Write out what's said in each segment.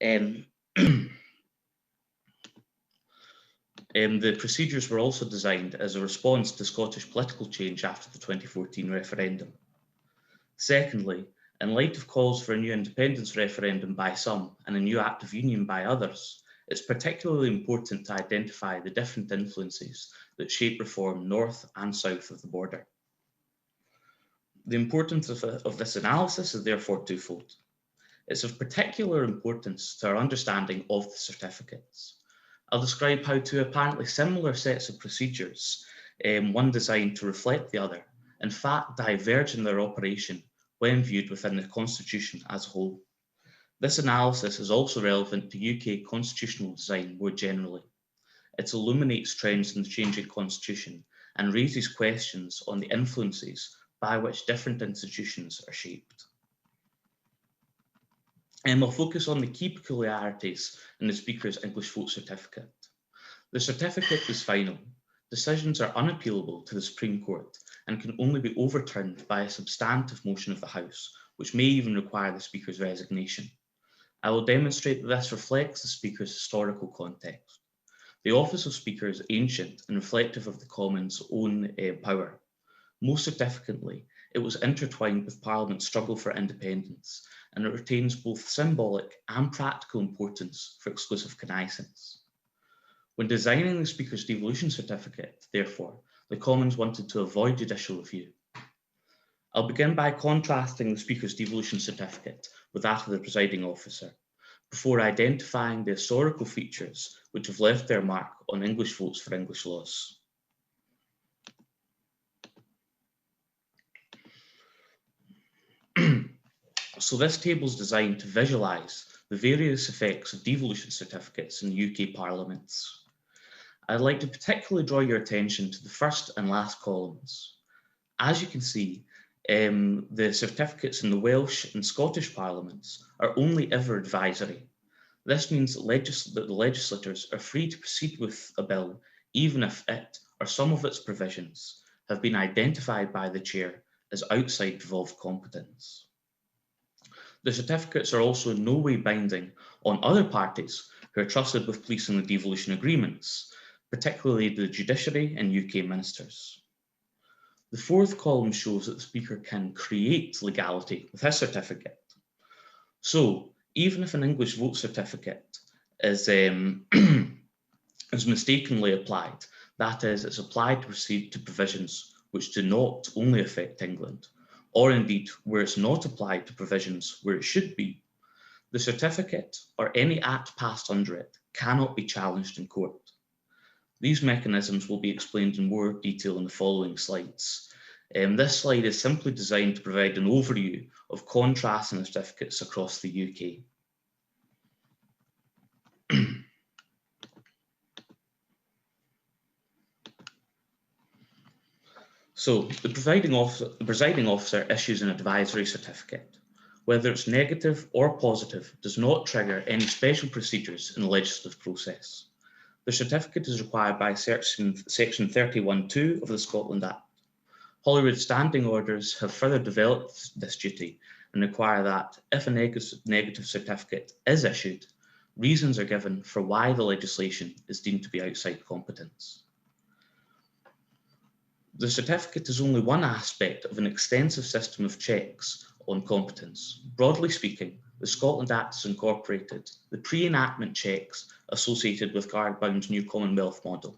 Um, the procedures were also designed as a response to Scottish political change after the 2014 referendum. Secondly, in light of calls for a new independence referendum by some and a new Act of Union by others, it's particularly important to identify the different influences that shape reform north and south of the border. The importance of this analysis is therefore twofold. It's of particular importance to our understanding of the certificates. I'll describe how two apparently similar sets of procedures, one designed to reflect the other, in fact diverge in their operation when viewed within the Constitution as a whole. This analysis is also relevant to UK constitutional design more generally. It illuminates trends in the changing Constitution and raises questions on the influences by which different institutions are shaped. And we'll focus on the key peculiarities in the Speaker's English Vote Certificate. The certificate is final. Decisions are unappealable to the Supreme Court and can only be overturned by a substantive motion of the House, which may even require the Speaker's resignation. I will demonstrate that this reflects the Speaker's historical context. The office of Speaker is ancient and reflective of the Commons' own power. Most significantly, it was intertwined with Parliament's struggle for independence, and it retains both symbolic and practical importance for exclusive cognisance. When designing the Speaker's devolution certificate, therefore, the Commons wanted to avoid judicial review. I'll begin by contrasting the Speaker's devolution certificate with that of the presiding officer, before identifying the historical features which have left their mark on English votes for English laws. So this table is designed to visualise the various effects of devolution certificates in UK parliaments. I'd like to particularly draw your attention to the first and last columns. As you can see, the certificates in the Welsh and Scottish parliaments are only ever advisory. This means that the legislators are free to proceed with a bill, even if it or some of its provisions have been identified by the chair as outside devolved competence. The certificates are also in no way binding on other parties who are trusted with policing the devolution agreements, particularly the judiciary and UK ministers. The fourth column shows that the Speaker can create legality with his certificate. So, even if an English vote certificate is, is mistakenly applied, that is, it's applied to proceed to provisions which do not only affect England, or indeed where it's not applied to provisions where it should be, the certificate or any act passed under it cannot be challenged in court. These mechanisms will be explained in more detail in the following slides. This slide is simply designed to provide an overview of contrasting certificates across the UK. So, the presiding officer issues an advisory certificate. Whether it's negative or positive does not trigger any special procedures in the legislative process. The certificate is required by section 31(2) of the Scotland Act. Holyrood standing orders have further developed this duty and require that if a negative certificate is issued, reasons are given for why the legislation is deemed to be outside competence. The certificate is only one aspect of an extensive system of checks on competence. Broadly speaking, the Scotland Act has incorporated the pre-enactment checks associated with Garbound's new Commonwealth model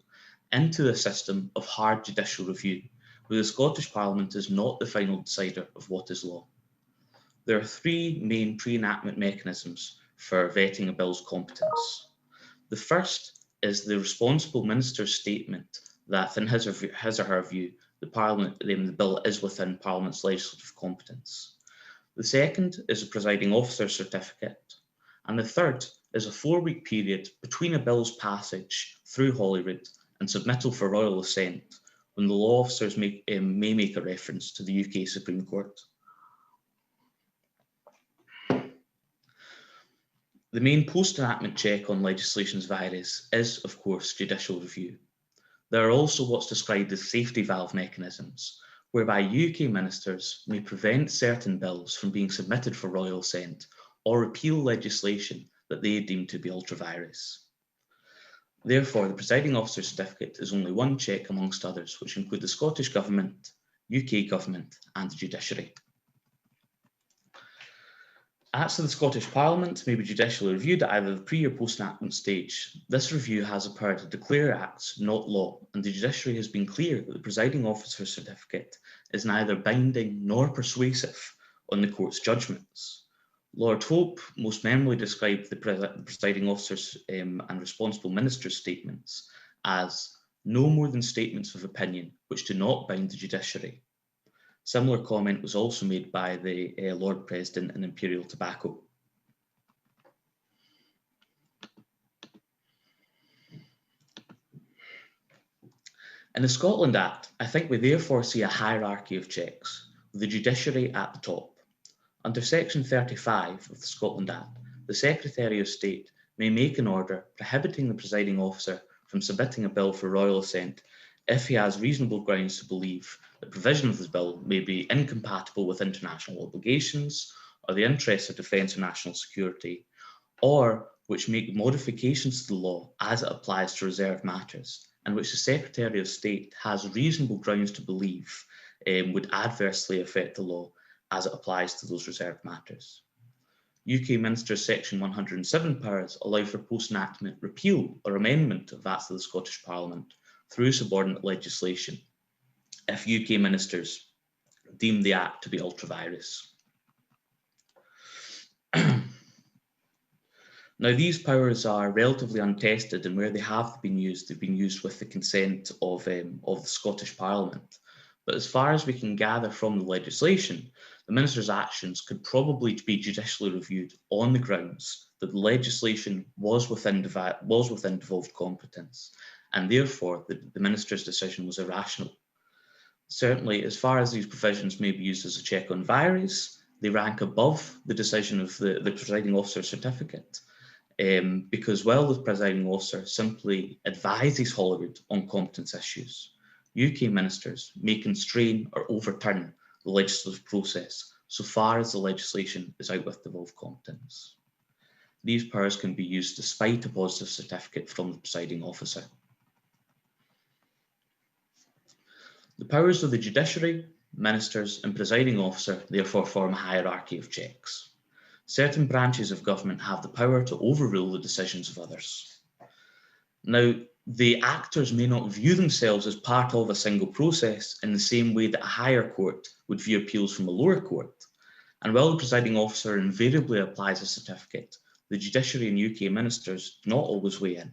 into the system of hard judicial review, where the Scottish Parliament is not the final decider of what is law. There are three main pre-enactment mechanisms for vetting a bill's competence. The first is the responsible minister's statement that, in his or her view, the bill is within Parliament's legislative competence. The second is a presiding officer's certificate, and the third is a 4-week period between a bill's passage through Holyrood and submittal for royal assent, when the law officers may make a reference to the UK Supreme Court. The main post-enactment check on legislation's virus is, of course, judicial review. There are also what's described as safety valve mechanisms, whereby UK ministers may prevent certain bills from being submitted for royal assent or repeal legislation that they deem to be ultra vires. Therefore, the Presiding Officer certificate is only one check amongst others, which include the Scottish Government, UK Government and the judiciary. Acts of the Scottish Parliament may be judicially reviewed at either the pre or post-enactment stage. This review has the power to declare acts not law, and the judiciary has been clear that the Presiding Officer certificate is neither binding nor persuasive on the court's judgments. Lord Hope most memorably described the Presiding Officer's and responsible minister's statements as no more than statements of opinion which do not bind the judiciary. Similar comment was also made by the Lord President in Imperial Tobacco. In the Scotland Act, I think we therefore see a hierarchy of checks, with the judiciary at the top. Under Section 35 of the Scotland Act, the Secretary of State may make an order prohibiting the presiding officer from submitting a bill for royal assent if he has reasonable grounds to believe that provision of this bill may be incompatible with international obligations or the interests of defence or national security, or which make modifications to the law as it applies to reserved matters, and which the Secretary of State has reasonable grounds to believe would adversely affect the law as it applies to those reserved matters. UK Ministers Section 107 powers allow for post-enactment repeal or amendment of acts of the Scottish Parliament through subordinate legislation if UK ministers deem the act to be ultra vires. Now, these powers are relatively untested, and where they have been used, they've been used with the consent of the Scottish Parliament. But as far as we can gather from the legislation, the Minister's actions could probably be judicially reviewed on the grounds that the legislation was within devolved competence, and therefore the Minister's decision was irrational. Certainly, as far as these provisions may be used as a check on vires, they rank above the decision of the Presiding Officer certificate, because while the Presiding Officer simply advises Holyrood on competence issues, UK ministers may constrain or overturn the legislative process so far as the legislation is out with devolved competence. These powers can be used despite a positive certificate from the Presiding Officer. The powers of the judiciary, ministers and Presiding Officer therefore form a hierarchy of checks. Certain branches of government have the power to overrule the decisions of others. Now, the actors may not view themselves as part of a single process in the same way that a higher court would view appeals from a lower court. And while the Presiding Officer invariably applies a certificate, the judiciary and UK ministers do not always weigh in.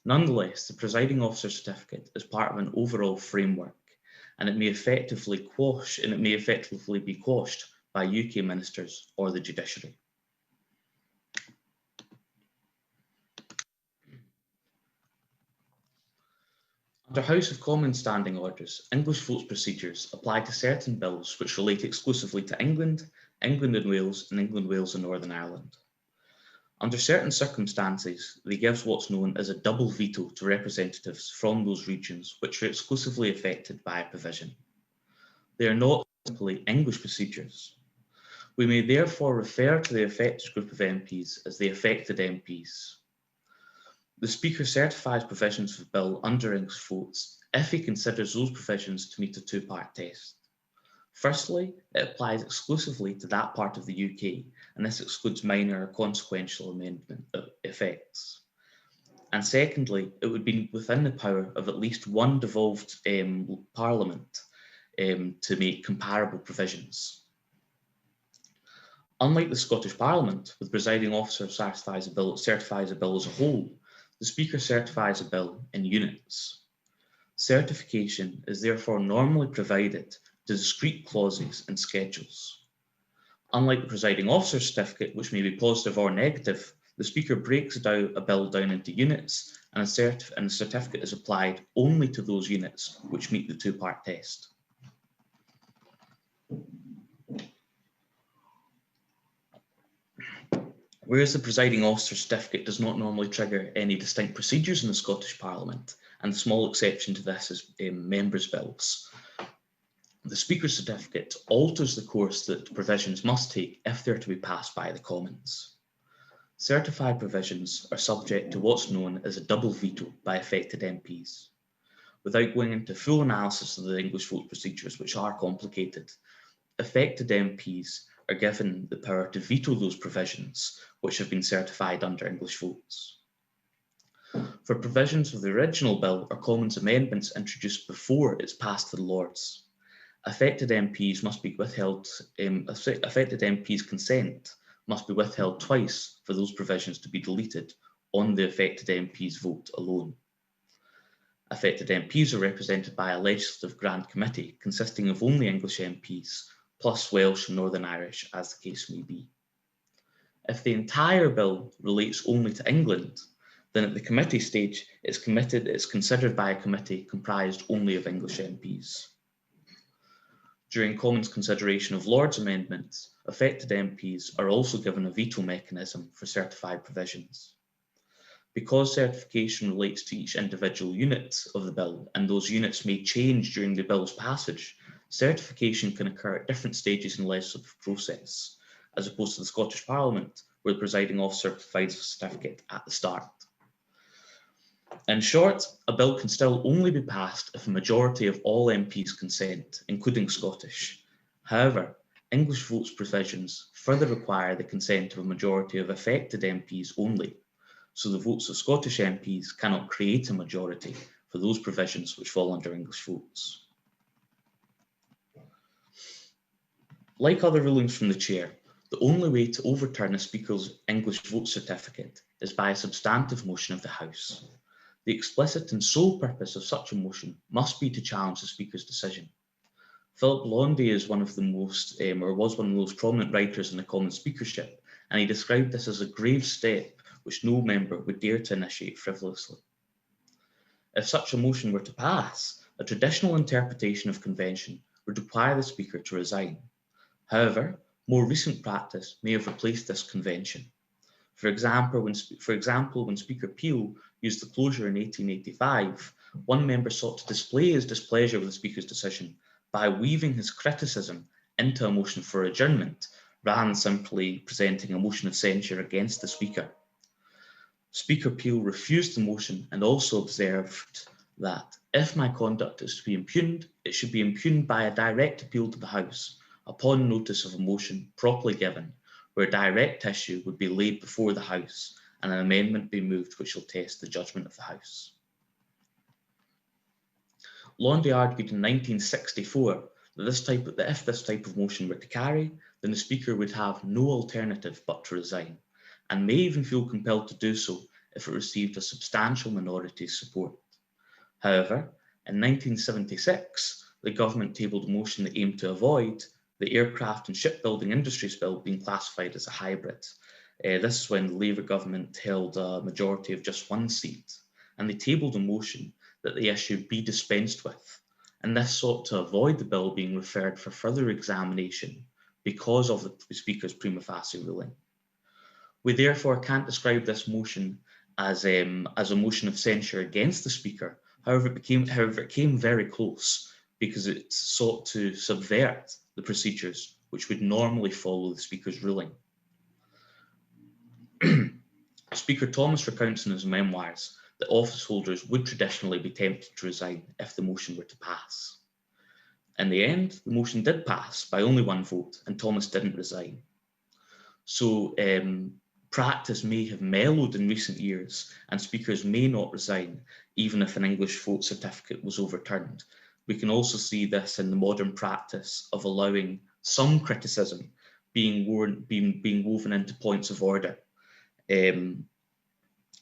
Nonetheless, the Presiding Officer certificate is part of an overall framework, and it may effectively be quashed by UK ministers or the judiciary. Under House of Commons standing orders, English votes procedures apply to certain bills which relate exclusively to England, England and Wales, and England, Wales and Northern Ireland. Under certain circumstances, they give what's known as a double veto to representatives from those regions which are exclusively affected by a provision. They are not simply English procedures. We may therefore refer to the affected group of MPs as the affected MPs. The Speaker certifies provisions of a bill under English votes if he considers those provisions to meet a two-part test. Firstly, it applies exclusively to that part of the UK, and this excludes minor or consequential amendment effects. And secondly, it would be within the power of at least one devolved Parliament to make comparable provisions. Unlike the Scottish Parliament, where the Presiding Officer certifies a bill as a whole, the Speaker certifies a bill in units. Certification is therefore normally provided to discrete clauses and schedules. Unlike the Presiding Officer certificate, which may be positive or negative, the Speaker breaks a bill down into units, and the certificate is applied only to those units which meet the two-part test. Whereas the Presiding Officer certificate does not normally trigger any distinct procedures in the Scottish Parliament, and the small exception to this is members' bills, the Speaker's certificate alters the course that provisions must take if they're to be passed by the Commons. Certified provisions are subject to what's known as a double veto by affected MPs. Without going into full analysis of the English vote procedures, which are complicated, affected MPs are given the power to veto those provisions which have been certified under English votes. For provisions of the original bill or Commons amendments introduced before it's passed to the Lords, affected MPs must be withheld, affected MPs' consent must be withheld twice for those provisions to be deleted on the affected MP's vote alone. Affected MPs are represented by a legislative grant committee consisting of only English MPs, plus Welsh and Northern Irish, as the case may be. If the entire bill relates only to England, then at the committee stage, it's considered by a committee comprised only of English MPs. During Commons consideration of Lords amendments, affected MPs are also given a veto mechanism for certified provisions. Because certification relates to each individual unit of the bill, and those units may change during the bill's passage, certification can occur at different stages in the legislative process, as opposed to the Scottish Parliament, where the presiding officer provides a certificate at the start. In short, a bill can still only be passed if a majority of all MPs consent, including Scottish. However, English votes provisions further require the consent of a majority of affected MPs only, so the votes of Scottish MPs cannot create a majority for those provisions which fall under English votes. Like other rulings from the Chair, the only way to overturn a Speaker's English vote certificate is by a substantive motion of the House. The explicit and sole purpose of such a motion must be to challenge the Speaker's decision. Philip Laundy is one of the most, was one of the most prominent writers in the Commons speakership, and he described this as a grave step which no member would dare to initiate frivolously. If such a motion were to pass, a traditional interpretation of convention would require the Speaker to resign. However, more recent practice may have replaced this convention. For example, when Speaker Peel used the closure in 1885, one member sought to display his displeasure with the Speaker's decision by weaving his criticism into a motion for adjournment, rather than simply presenting a motion of censure against the Speaker. Speaker Peel refused the motion and also observed that if my conduct is to be impugned, it should be impugned by a direct appeal to the House upon notice of a motion properly given, where a direct issue would be laid before the House and an amendment be moved which shall test the judgment of the House. Laundy argued in 1964 that if this type of motion were to carry, then the Speaker would have no alternative but to resign, and may even feel compelled to do so if it received a substantial minority's support. However, in 1976, the government tabled a motion that aimed to avoid the aircraft and shipbuilding industries bill being classified as a hybrid. This is when the Labour government held a majority of just one seat, and they tabled a motion that the issue be dispensed with, and this sought to avoid the bill being referred for further examination because of the Speaker's prima facie ruling. We therefore can't describe this motion as a motion of censure against the Speaker. However, it came very close because it sought to subvert the procedures which would normally follow the Speaker's ruling. Speaker Thomas recounts in his memoirs that office holders would traditionally be tempted to resign if the motion were to pass. In the end, the motion did pass by only one vote, and Thomas didn't resign. So practice may have mellowed in recent years, and speakers may not resign even if an English vote certificate was overturned. We can also see this in the modern practice of allowing some criticism being woven into points of order.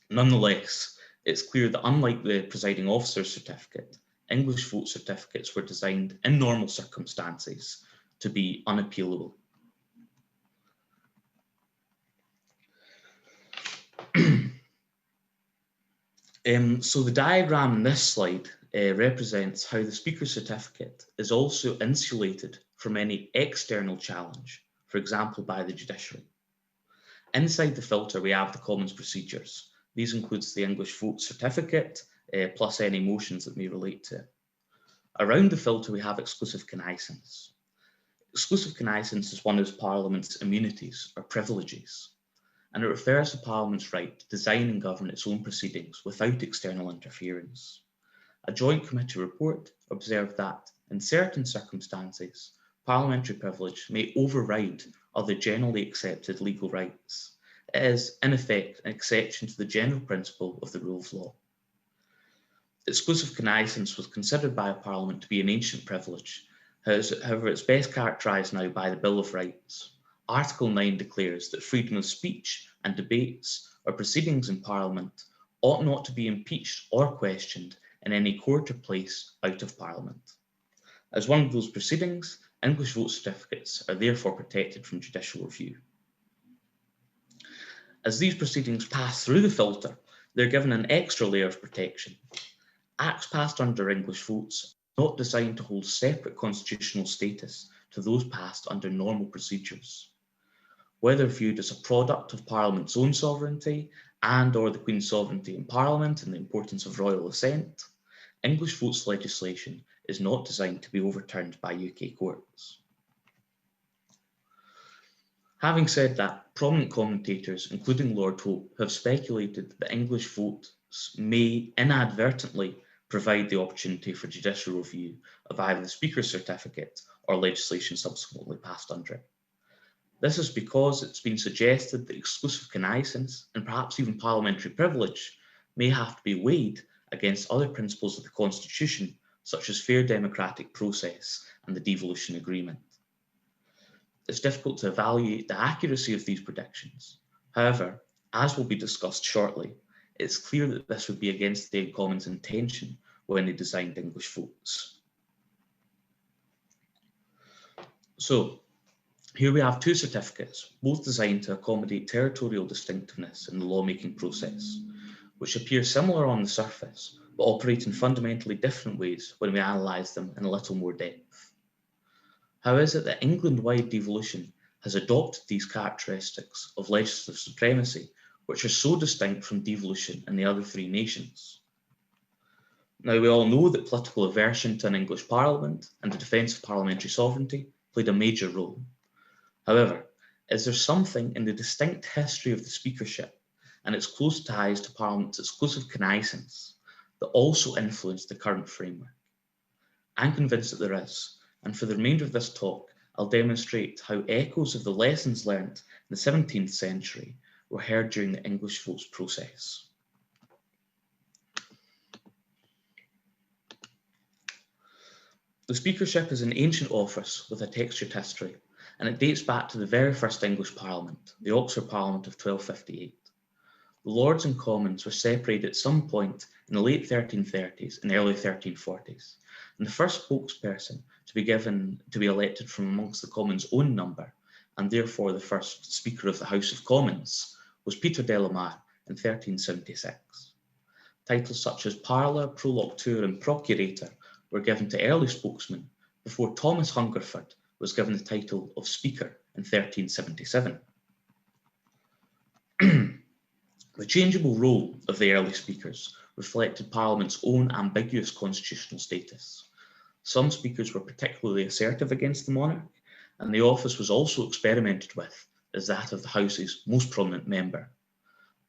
Nonetheless, it's clear that unlike the presiding officer's certificate, English vote certificates were designed in normal circumstances to be unappealable. So the diagram in this slide represents how the Speaker's certificate is also insulated from any external challenge, for example, by the judiciary. Inside the filter, we have the Commons procedures. These includes the English vote certificate, plus any motions that may relate to it. Around the filter, we have exclusive cognisance. Exclusive cognisance is one of Parliament's immunities or privileges. and it refers to Parliament's right to design and govern its own proceedings without external interference. A joint committee report observed that, in certain circumstances, parliamentary privilege may override other generally accepted legal rights. It is, in effect, an exception to the general principle of the rule of law. Exclusive cognisance was considered by a parliament to be an ancient privilege. However, it's best characterised now by the Bill of Rights. Article 9 declares that freedom of speech and debates or proceedings in Parliament ought not to be impeached or questioned in any court or place out of Parliament. As one of those proceedings, English vote certificates are therefore protected from judicial review. As these proceedings pass through the filter, they're given an extra layer of protection. Acts passed under English votes are not designed to hold separate constitutional status to those passed under normal procedures. Whether viewed as a product of Parliament's own sovereignty and/or the Queen's sovereignty in Parliament and the importance of royal assent, English votes legislation is not designed to be overturned by UK courts. Having said that, prominent commentators, including Lord Hope, have speculated that English votes may inadvertently provide the opportunity for judicial review of either the Speaker's certificate or legislation subsequently passed under it. This is because it's been suggested that exclusive cognisance and perhaps even parliamentary privilege may have to be weighed against other principles of the Constitution, such as fair democratic process and the Devolution Agreement. It's difficult to evaluate the accuracy of these predictions. However, as will be discussed shortly, it's clear that this would be against the Commons' intention when they designed English votes. So, here we have two certificates, both designed to accommodate territorial distinctiveness in the lawmaking process, which appear similar on the surface, but operate in fundamentally different ways when we analyse them in a little more depth. How is it that England-wide devolution has adopted these characteristics of legislative supremacy, which are so distinct from devolution in the other three nations? Now, we all know that political aversion to an English Parliament and the defence of parliamentary sovereignty played a major role. However, is there something in the distinct history of the speakership and its close ties to Parliament's exclusive cognisance that also influenced the current framework? I'm convinced that there is, and for the remainder of this talk, I'll demonstrate how echoes of the lessons learnt in the 17th century were heard during the English votes process. The speakership is an ancient office with a textured history, and it dates back to the very first English Parliament, the Oxford Parliament of 1258. The Lords and Commons were separated at some point in the late 1330s and early 1340s, and the first spokesperson to be elected from amongst the Commons' own number, and therefore the first Speaker of the House of Commons, was Peter de la Mare in 1376. Titles such as Parler, Prolocteur, and Procurator were given to early spokesmen before Thomas Hungerford was given the title of Speaker in 1377. The changeable role of the early speakers reflected Parliament's own ambiguous constitutional status. Some speakers were particularly assertive against the monarch, and the office was also experimented with as that of the House's most prominent member.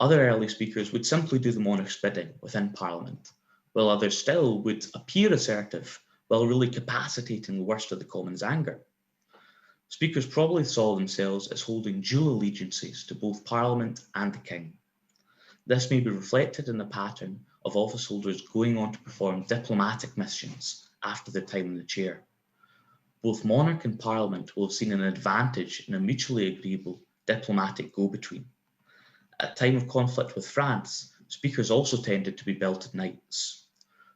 Other early speakers would simply do the monarch's bidding within Parliament, while others still would appear assertive while really capacitating the worst of the Commons' anger. Speakers probably saw themselves as holding dual allegiances to both Parliament and the King. This may be reflected in the pattern of office holders going on to perform diplomatic missions after their time in the chair. Both monarch and Parliament will have seen an advantage in a mutually agreeable diplomatic go-between. At time of conflict with France, speakers also tended to be belted knights.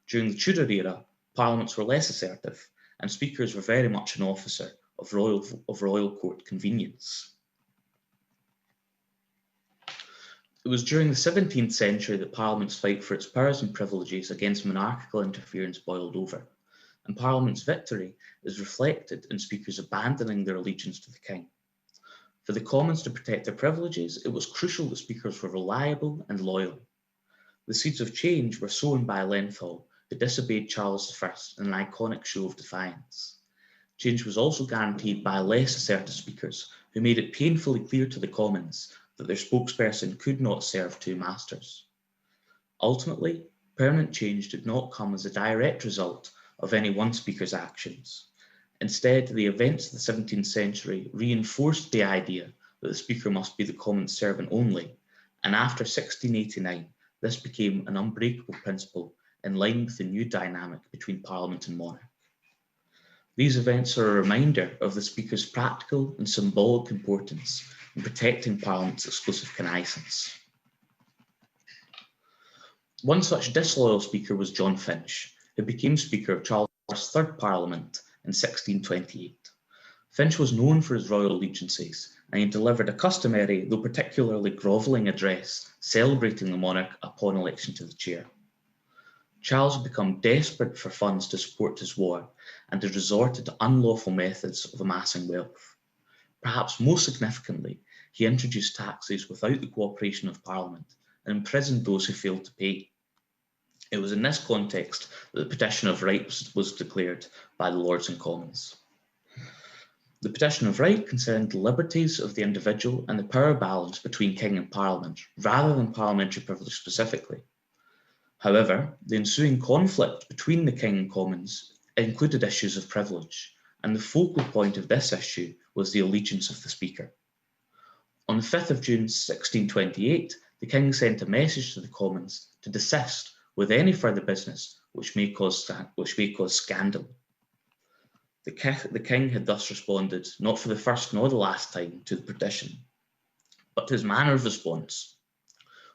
During the Tudor era, parliaments were less assertive, and speakers were very much an officer of royal court convenience. It was during the 17th century that Parliament's fight for its powers and privileges against monarchical interference boiled over, and Parliament's victory is reflected in speakers abandoning their allegiance to the King. For the Commons to protect their privileges, it was crucial that speakers were reliable and loyal. The seeds of change were sown by Lenthal, who disobeyed Charles I in an iconic show of defiance. Change was also guaranteed by less assertive speakers who made it painfully clear to the Commons that their spokesperson could not serve two masters. Ultimately, permanent change did not come as a direct result of any one speaker's actions. Instead, the events of the 17th century reinforced the idea that the speaker must be the common servant only, and after 1689, this became an unbreakable principle in line with the new dynamic between Parliament and monarch. These events are a reminder of the speaker's practical and symbolic importance in protecting Parliament's exclusive cognisance. One such disloyal speaker was John Finch, who became Speaker of Charles I's Parliament in 1628. Finch was known for his royal allegiances, and he delivered a customary, though particularly grovelling address celebrating the monarch upon election to the chair. Charles had become desperate for funds to support his war and had resorted to unlawful methods of amassing wealth. Perhaps most significantly, he introduced taxes without the cooperation of Parliament and imprisoned those who failed to pay. It was in this context that the Petition of Right was declared by the Lords and Commons. The Petition of Right concerned the liberties of the individual and the power balance between King and Parliament, rather than parliamentary privilege specifically. However, the ensuing conflict between the King and Commons included issues of privilege, and the focal point of this issue was the allegiance of the Speaker. On the 5th of June 1628, the King sent a message to the Commons to desist with any further business which may cause scandal. The King had thus responded, not for the first nor the last time, to the petition, but his manner of response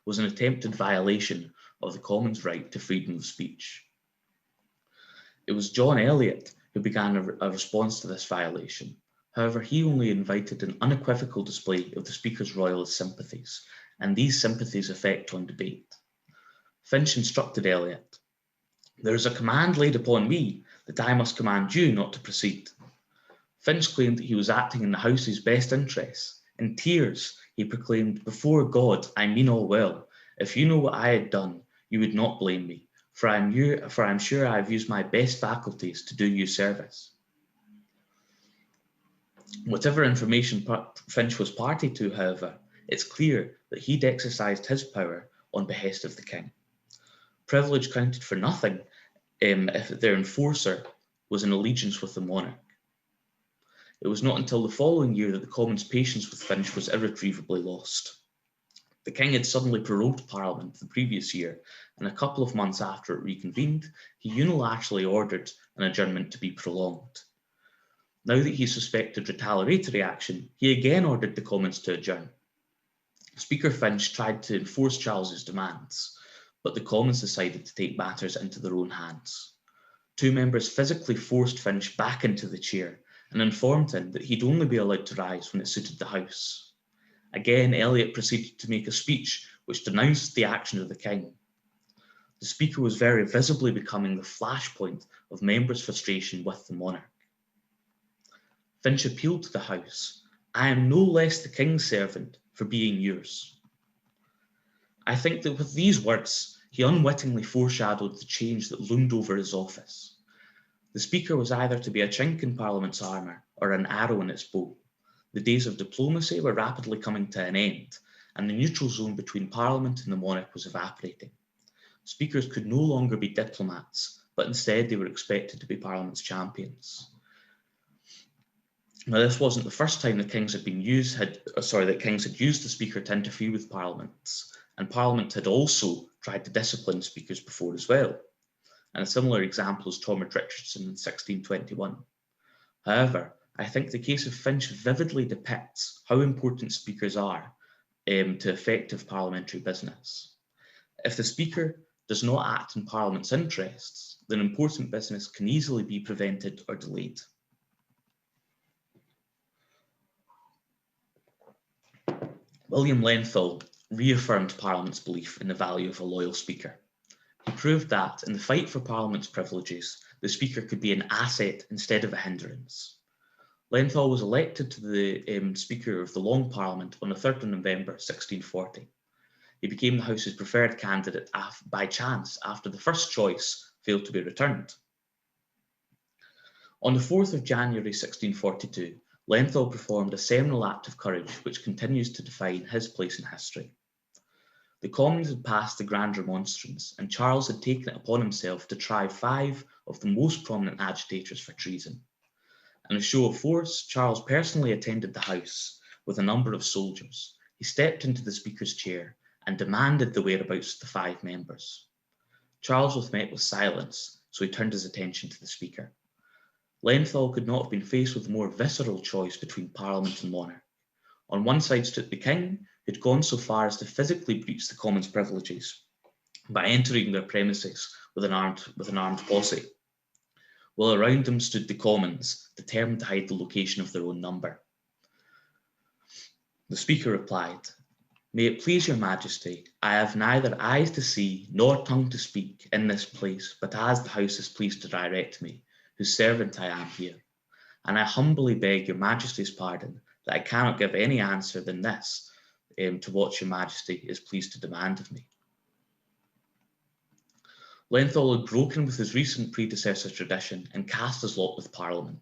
was an attempted violation of the Commons' right to freedom of speech. It was John Eliot who began a response to this violation. However, he only invited an unequivocal display of the Speaker's royalist sympathies, and these sympathies' effect on debate. Finch instructed Eliot, "There is a command laid upon me that I must command you not to proceed." Finch claimed that he was acting in the House's best interests. In tears, he proclaimed, "Before God, I mean all well. If you know what I had done, you would not blame me, for I am sure I have used my best faculties to do you service." Whatever information Finch was party to, however, it's clear that he'd exercised his power on behest of the King. Privilege counted for nothing if their enforcer was in allegiance with the monarch. It was not until the following year that the Commons' patience with Finch was irretrievably lost. The King had suddenly prorogued Parliament the previous year, and a couple of months after it reconvened, he unilaterally ordered an adjournment to be prolonged. Now that he suspected retaliatory action, he again ordered the Commons to adjourn. Speaker Finch tried to enforce Charles's demands, but the Commons decided to take matters into their own hands. Two members physically forced Finch back into the chair and informed him that he'd only be allowed to rise when it suited the House. Again, Eliot proceeded to make a speech which denounced the action of the King. The Speaker was very visibly becoming the flashpoint of members' frustration with the monarch. Finch appealed to the House, "I am no less the King's servant for being yours." I think that with these words, he unwittingly foreshadowed the change that loomed over his office. The Speaker was either to be a chink in Parliament's armour or an arrow in its bow. The days of diplomacy were rapidly coming to an end, and the neutral zone between Parliament and the monarch was evaporating. Speakers could no longer be diplomats, but instead they were expected to be Parliament's champions. Now, this wasn't the first time that Kings had used the Speaker to interfere with Parliaments, and Parliament had also tried to discipline speakers before as well. And a similar example is Thomas Richardson in 1621. However, I think the case of Finch vividly depicts how important speakers are to effective parliamentary business. If the Speaker does not act in Parliament's interests, then important business can easily be prevented or delayed. William Lenthal reaffirmed Parliament's belief in the value of a loyal Speaker. He proved that, in the fight for Parliament's privileges, the Speaker could be an asset instead of a hindrance. Lenthal was elected to the Speaker of the Long Parliament on the 3rd of November 1640. He became the House's preferred candidate by chance after the first choice failed to be returned. On the 4th of January 1642, Lenthal performed a seminal act of courage which continues to define his place in history. The Commons had passed the Grand Remonstrance, and Charles had taken it upon himself to try 5 of the most prominent agitators for treason. In a show of force, Charles personally attended the House with a number of soldiers. He stepped into the Speaker's chair and demanded the whereabouts of the 5 members. Charles was met with silence, so he turned his attention to the Speaker. Lenthal could not have been faced with a more visceral choice between Parliament and monarch. On one side stood the King, who had gone so far as to physically breach the Commons' privileges by entering their premises with an armed posse, while around them stood the Commons, determined to hide the location of their own number. The Speaker replied, "May it please your Majesty, I have neither eyes to see nor tongue to speak in this place, but as the House is pleased to direct me, whose servant I am here. And I humbly beg your Majesty's pardon that I cannot give any answer than this to what your Majesty is pleased to demand of me." Lenthal had broken with his recent predecessor's tradition and cast his lot with Parliament.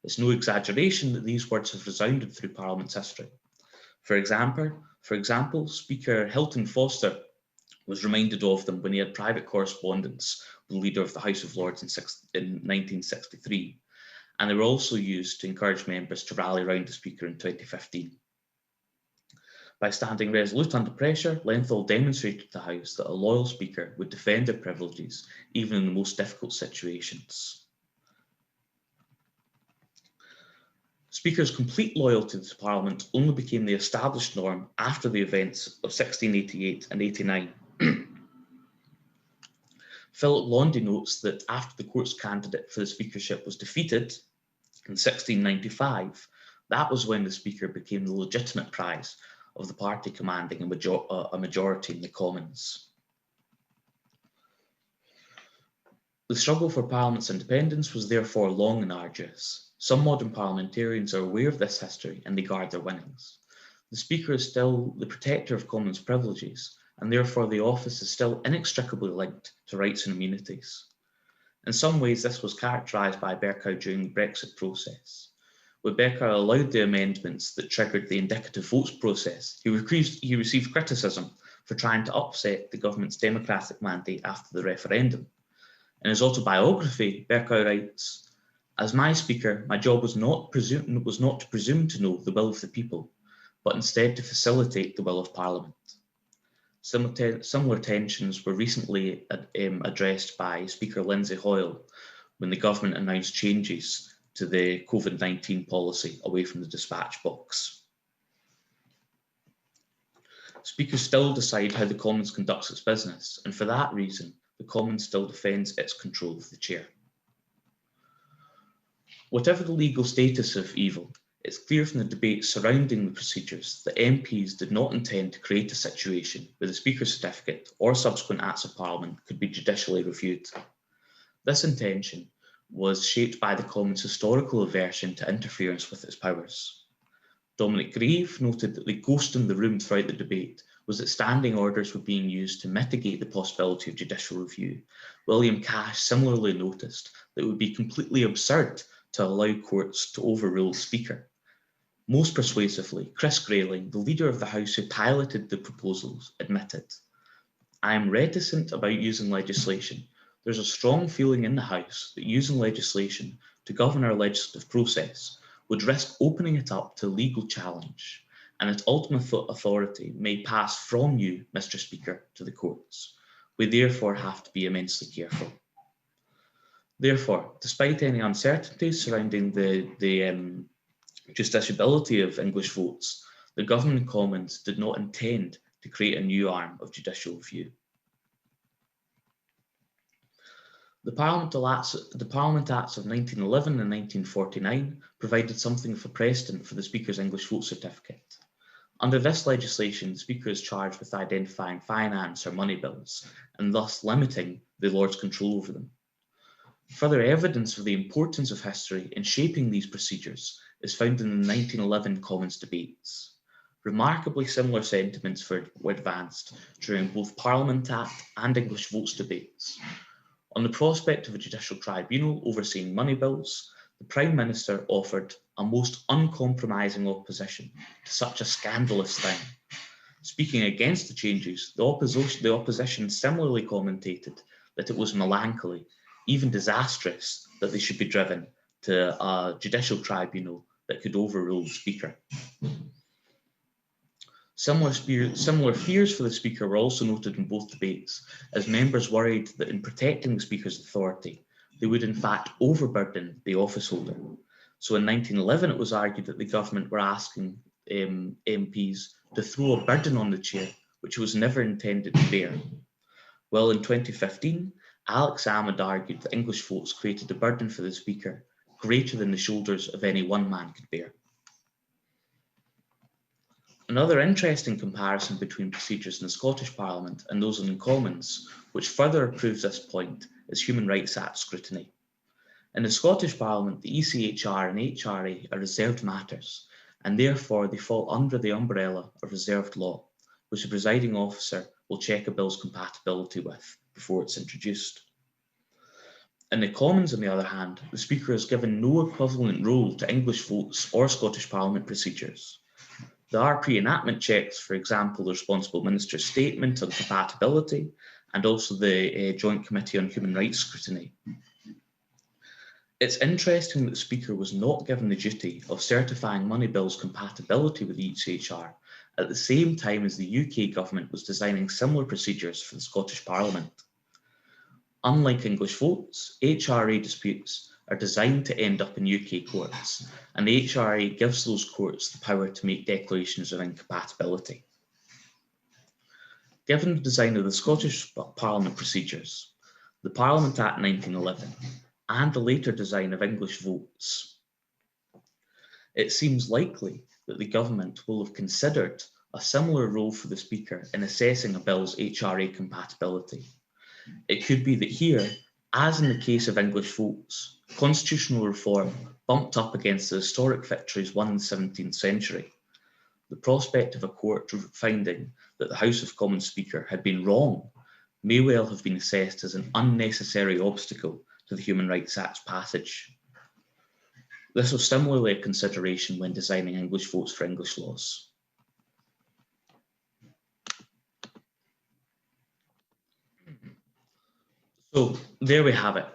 It's no exaggeration that these words have resounded through Parliament's history. For example, Speaker Hilton Foster was reminded of them when he had private correspondence with the leader of the House of Lords in 1963, and they were also used to encourage members to rally around the Speaker in 2015. By standing resolute under pressure, Lenthal demonstrated to the House that a loyal Speaker would defend their privileges even in the most difficult situations. Speakers' complete loyalty to Parliament only became the established norm after the events of 1688 and 89. Philip Laundy notes that after the court's candidate for the speakership was defeated in 1695, that was when the Speaker became the legitimate prize of the party commanding a majority in the Commons. The struggle for Parliament's independence was therefore long and arduous. Some modern parliamentarians are aware of this history and they guard their winnings. The Speaker is still the protector of Commons privileges, and therefore the office is still inextricably linked to rights and immunities. In some ways, this was characterised by Bercow during the Brexit process. When Bercow allowed the amendments that triggered the indicative votes process, he received criticism for trying to upset the government's democratic mandate after the referendum. In his autobiography, Bercow writes, "As my Speaker, my job was not to presume to know the will of the people, but instead to facilitate the will of Parliament." Similar tensions were recently addressed by Speaker Lindsay Hoyle when the government announced changes to the COVID-19 policy away from the dispatch box. Speakers still decide how the Commons conducts its business, and for that reason, the Commons still defends its control of the chair. Whatever the legal status of evil, it's clear from the debate surrounding the procedures that MPs did not intend to create a situation where the Speaker's certificate or subsequent Acts of Parliament could be judicially reviewed. This intention was shaped by the Commons' historical aversion to interference with its powers. Dominic Grieve noted that the ghost in the room throughout the debate was that standing orders were being used to mitigate the possibility of judicial review. William Cash similarly noticed that it would be completely absurd to allow courts to overrule the Speaker. Most persuasively, Chris Grayling, the leader of the House who piloted the proposals, admitted, "I am reticent about using legislation. There's a strong feeling in the House that using legislation to govern our legislative process would risk opening it up to legal challenge, and its ultimate authority may pass from you, Mr. Speaker, to the courts. We therefore have to be immensely careful." Therefore, despite any uncertainties surrounding the justiciability of English votes, the governing Commons did not intend to create a new arm of judicial review. The Parliament Acts of 1911 and 1949 provided something of a precedent for the Speaker's English vote certificate. Under this legislation, the Speaker is charged with identifying finance or money bills, and thus limiting the Lord's control over them. Further evidence of the importance of history in shaping these procedures is found in the 1911 Commons debates. Remarkably similar sentiments were advanced during both Parliament Act and English votes debates. On the prospect of a judicial tribunal overseeing money bills, the Prime Minister offered a most uncompromising opposition to such a scandalous thing. Speaking against the changes, the opposition similarly commentated that it was melancholy, even disastrous, that they should be driven to a judicial tribunal that could overrule the Speaker. Similar fears for the Speaker were also noted in both debates, as members worried that in protecting the Speaker's authority, they would in fact overburden the officeholder. So in 1911, it was argued that the government were asking MPs to throw a burden on the chair, which was never intended to bear. Well, in 2015, Alex Salmond argued that English votes created a burden for the Speaker greater than the shoulders of any one man could bear. Another interesting comparison between procedures in the Scottish Parliament and those in the Commons, which further proves this point, is Human Rights Act scrutiny. In the Scottish Parliament, the ECHR and HRA are reserved matters, and therefore they fall under the umbrella of reserved law, which the presiding officer will check a bill's compatibility with before it's introduced. In the Commons, on the other hand, the Speaker is given no equivalent role to English votes or Scottish Parliament procedures. There are pre-enactment checks, for example, the Responsible Minister's statement on compatibility, and also the Joint Committee on Human Rights Scrutiny. It's interesting that the Speaker was not given the duty of certifying money bills' compatibility with the ECHR at the same time as the UK government was designing similar procedures for the Scottish Parliament. Unlike English votes, HRA disputes are designed to end up in UK courts, and the HRA gives those courts the power to make declarations of incompatibility. Given the design of the Scottish Parliament procedures, the Parliament Act 1911, and the later design of English votes, it seems likely that the government will have considered a similar role for the Speaker in assessing a bill's HRA compatibility. It could be that here, as in the case of English votes, constitutional reform bumped up against the historic victories won in the 17th century. The prospect of a court finding that the House of Commons Speaker had been wrong may well have been assessed as an unnecessary obstacle to the Human Rights Act's passage. This was similarly a consideration when designing English votes for English laws. So there we have it.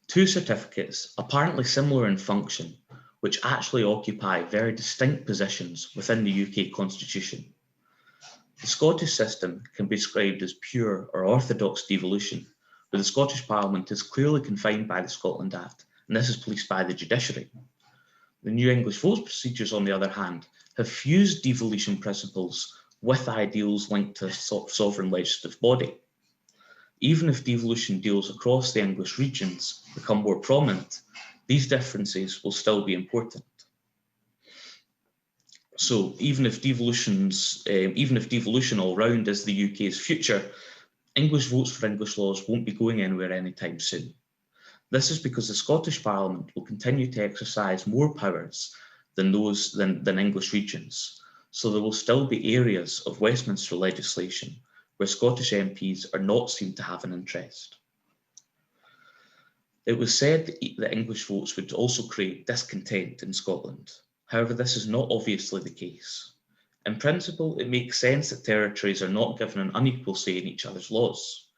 Two certificates, apparently similar in function, which actually occupy very distinct positions within the UK Constitution. The Scottish system can be described as pure or orthodox devolution, where the Scottish Parliament is clearly confined by the Scotland Act, and this is policed by the judiciary. The new English votes procedures, on the other hand, have fused devolution principles with ideals linked to a sovereign legislative body. Even if devolution deals across the English regions become more prominent, these differences will still be important. So even if devolution all round is the UK's future, English votes for English laws won't be going anywhere anytime soon. This is because the Scottish Parliament will continue to exercise more powers than English regions, so there will still be areas of Westminster legislation where Scottish MPs are not seen to have an interest. It was said that English votes would also create discontent in Scotland. However, this is not obviously the case. In principle, it makes sense that territories are not given an unequal say in each other's laws.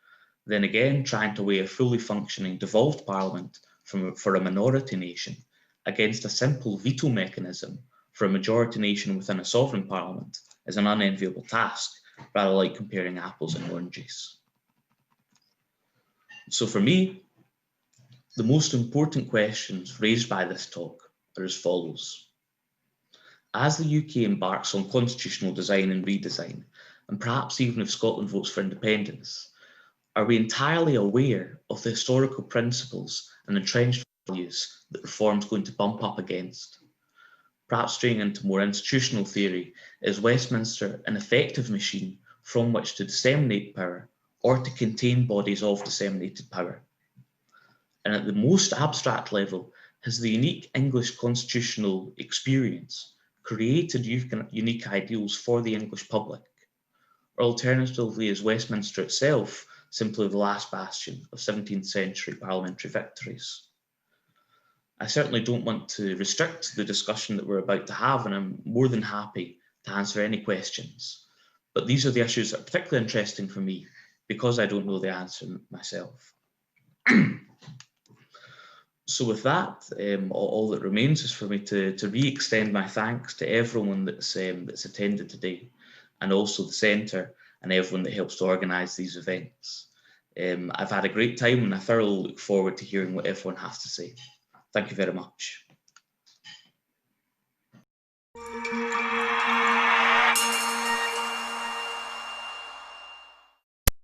Then again, trying to weigh a fully functioning devolved parliament for a minority nation against a simple veto mechanism for a majority nation within a sovereign parliament is an unenviable task, rather like comparing apples and oranges. So for me, the most important questions raised by this talk are as follows. As the UK embarks on constitutional design and redesign, and perhaps even if Scotland votes for independence, are we entirely aware of the historical principles and entrenched values that reform is going to bump up against? Perhaps straying into more institutional theory, is Westminster an effective machine from which to disseminate power or to contain bodies of disseminated power? And at the most abstract level, has the unique English constitutional experience created unique ideals for the English public? Or alternatively, is Westminster itself simply the last bastion of 17th century parliamentary victories? I certainly don't want to restrict the discussion that we're about to have, and I'm more than happy to answer any questions. But these are the issues that are particularly interesting for me because I don't know the answer myself. So with that, all that remains is for me to re-extend my thanks to everyone that's attended today, and also the centre and everyone that helps to organise these events. I've had a great time and I thoroughly look forward to hearing what everyone has to say. Thank you very much.